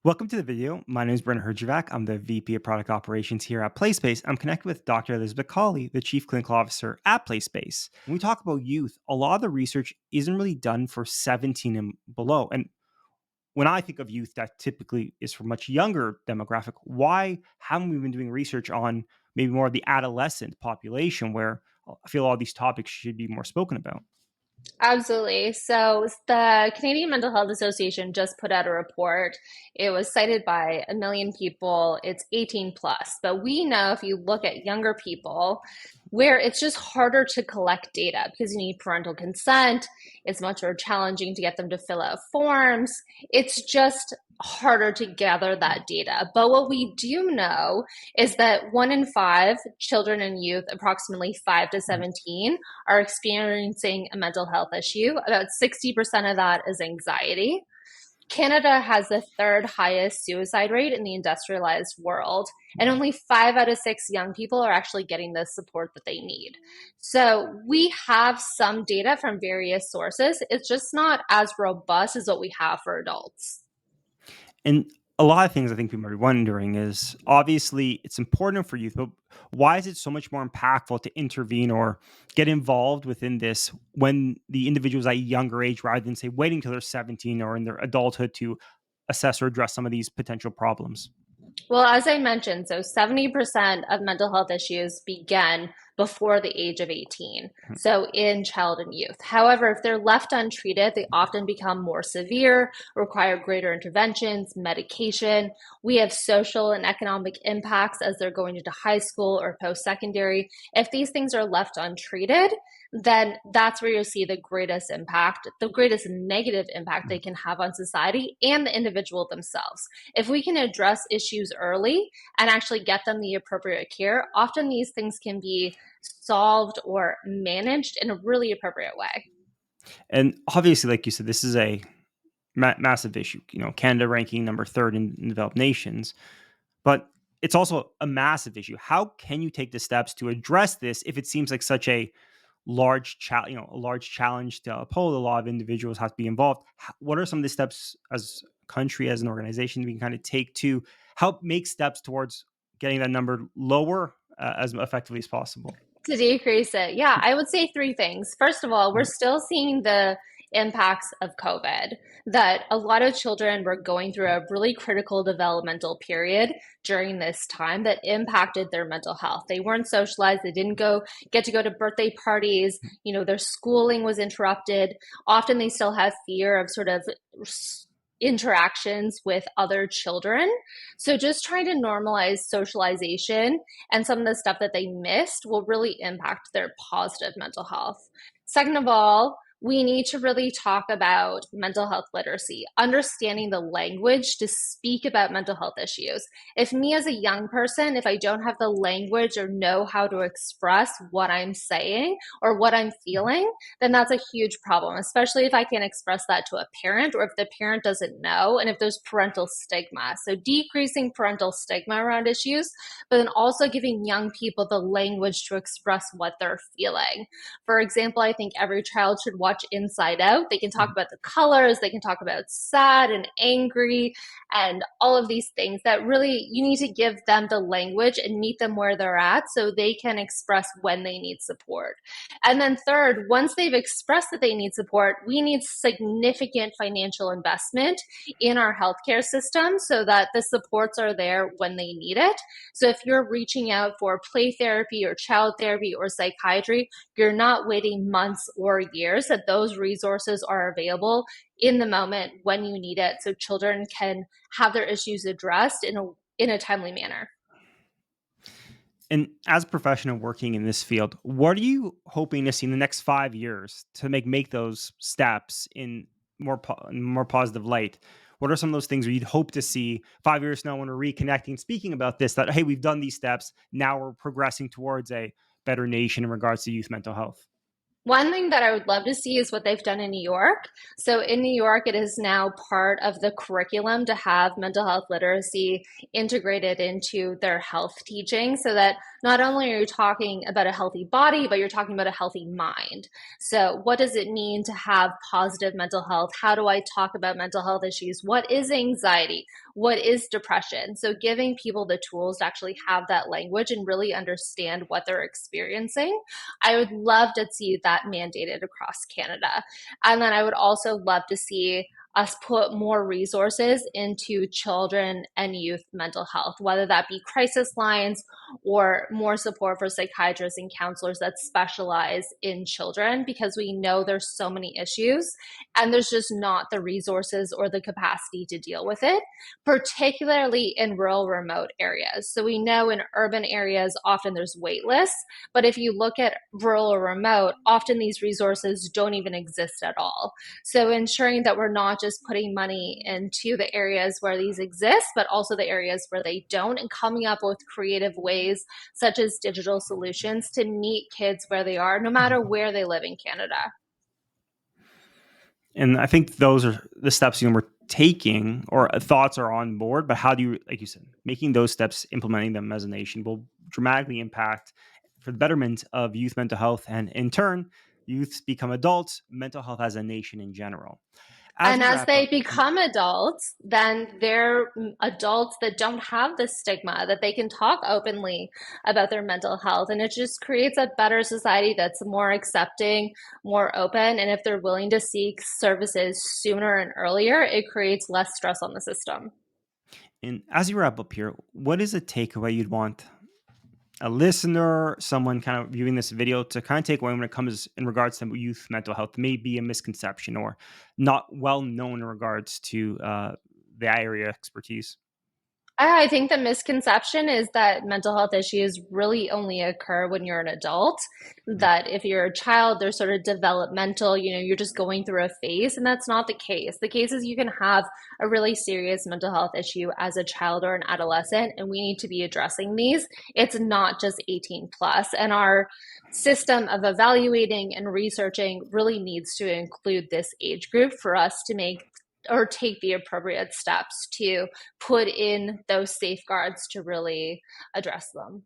Welcome to the video. My name is Brent Herjavec. I'm the VP of Product Operations here at PlaySpace. I'm connected with Dr. Elizabeth Cawley, the Chief Clinical Officer at PlaySpace. When we talk about youth, a lot of the research isn't really done for 17 and below. And when I think of youth, that typically is for much younger demographic. Why haven't we been doing research on maybe more of the adolescent population where I feel all these topics should be more spoken about? Absolutely. So the Canadian Mental Health Association just put out a report. It was cited by a million people. It's 18 plus. But we know if you look at younger people, where it's just harder to collect data because you need parental consent. It's much more challenging to get them to fill out forms. It's just harder to gather that data. But what we do know is that 1 in 5 children and youth, approximately 5 to 17, are experiencing a mental health issue. About 60% of that is anxiety. Canada has the third highest suicide rate in the industrialized world, and only 5 out of 6 young people are actually getting the support that they need. So we have some data from various sources. It's just not as robust as what we have for adults. And a lot of things I think people are wondering is obviously it's important for youth, but why is it so much more impactful to intervene or get involved within this when the individuals at a younger age rather than say waiting till they're 17 or in their adulthood to assess or address some of these potential problems? Well, as I mentioned, so 70% of mental health issues begin before the age of 18, so in child and youth. However, if they're left untreated, they often become more severe, require greater interventions, medication. We have social and economic impacts as they're going into high school or post secondary. If these things are left untreated, then that's where you'll see the greatest impact, the greatest negative impact they can have on society and the individual themselves. If we can address issues early and actually get them the appropriate care, often these things can be solved or managed in a really appropriate way. And obviously, like you said, this is a massive issue. You know, Canada ranking number third in developed nations, but it's also a massive issue. How can you take the steps to address this if it seems like such a a large challenge to uphold? A lot of individuals have to be involved. What are some of the steps as a country, as an organization, we can kind of take to help make steps towards getting that number lower as effectively as possible? To decrease it, yeah, I would say three things. First of all, we're still seeing the impacts of COVID, that a lot of children were going through a really critical developmental period during this time that impacted their mental health. They weren't socialized, they didn't get to go to birthday parties, their schooling was interrupted. Often they still have fear of sort of interactions with other children. So just trying to normalize socialization and some of the stuff that they missed will really impact their positive mental health. Second of all, we need to really talk about mental health literacy, understanding the language to speak about mental health issues. If me as a young person, if I don't have the language or know how to express what I'm saying or what I'm feeling, then that's a huge problem, especially if I can express that to a parent or if the parent doesn't know and if there's parental stigma. So decreasing parental stigma around issues, but then also giving young people the language to express what they're feeling. For example, I think every child should watch Inside Out. They can talk about the colors, they can talk about sad and angry and all of these things that really you need to give them the language and meet them where they're at so they can express when they need support. And then third, once they've expressed that they need support, we need significant financial investment in our healthcare system so that the supports are there when they need it. So if you're reaching out for play therapy or child therapy or psychiatry, you're not waiting months or years, that those resources are available in the moment when you need it so children can have their issues addressed in a timely manner. And as a professional working in this field, what are you hoping to see in the next 5 years to make those steps in more positive light? What are some of those things where you'd hope to see 5 years from now when we're reconnecting, speaking about this? That hey, we've done these steps. Now we're progressing towards a better nation in regards to youth mental health. One thing that I would love to see is what they've done in New York. So in New York, it is now part of the curriculum to have mental health literacy integrated into their health teaching so that not only are you talking about a healthy body, but you're talking about a healthy mind. So, what does it mean to have positive mental health? How do I talk about mental health issues? What is anxiety? What is depression? So, giving people the tools to actually have that language and really understand what they're experiencing. I would love to see that mandated across Canada. And then I would also love to see us put more resources into children and youth mental health, whether that be crisis lines or more support for psychiatrists and counselors that specialize in children, because we know there's so many issues and there's just not the resources or the capacity to deal with it, particularly in rural, remote areas. So we know in urban areas, often there's wait lists, but if you look at rural or remote, often these resources don't even exist at all. So ensuring that we're not just putting money into the areas where these exist, but also the areas where they don't, and coming up with creative ways such as digital solutions to meet kids where they are, no matter where they live in Canada. And I think those are the steps we're taking, or thoughts are on board. But how do you, like you said, making those steps, implementing them as a nation will dramatically impact for the betterment of youth mental health, and in turn, youths become adults, mental health as a nation in general. As And we as wrap they up, become adults, then they're adults that don't have the stigma, that they can talk openly about their mental health. And it just creates a better society that's more accepting, more open. And if they're willing to seek services sooner and earlier, it creates less stress on the system. and as you wrap up here, what is a takeaway you'd want a listener, someone kind of viewing this video, to kind of take away when it comes in regards to youth mental health? May be a misconception or not well known in regards to the area expertise. I think the misconception is that mental health issues really only occur when you're an adult. Mhm. That if you're a child, they're sort of developmental, you're just going through a phase, and that's not the case. The case is you can have a really serious mental health issue as a child or an adolescent, and we need to be addressing these. It's not just 18 plus, and our system of evaluating and researching really needs to include this age group for us to make or take the appropriate steps to put in those safeguards to really address them.